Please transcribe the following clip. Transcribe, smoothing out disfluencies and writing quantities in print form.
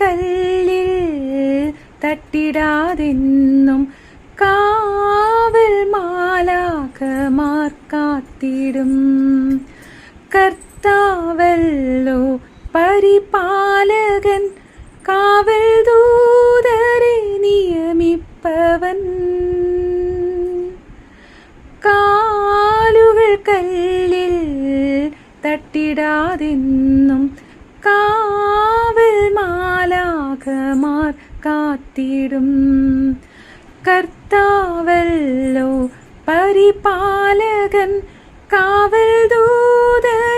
കല്ലിൽ തട്ടിടാതെന്നും കാവൽ മാലാഖമാർ കാത്തിടും. കർത്താവല്ലോ പരിപാലകൻ, കാവൽ ദൂതരെ നിയമിപ്പവൻ. കാലുകൾ കല്ലിൽ തട്ടിടാതെന്നും കാവൽ മാലാഖമാർ കാത്തിടും. കർത്താവല്ലോ പരിപാലകൻ, കാവൽ ദൂതരെ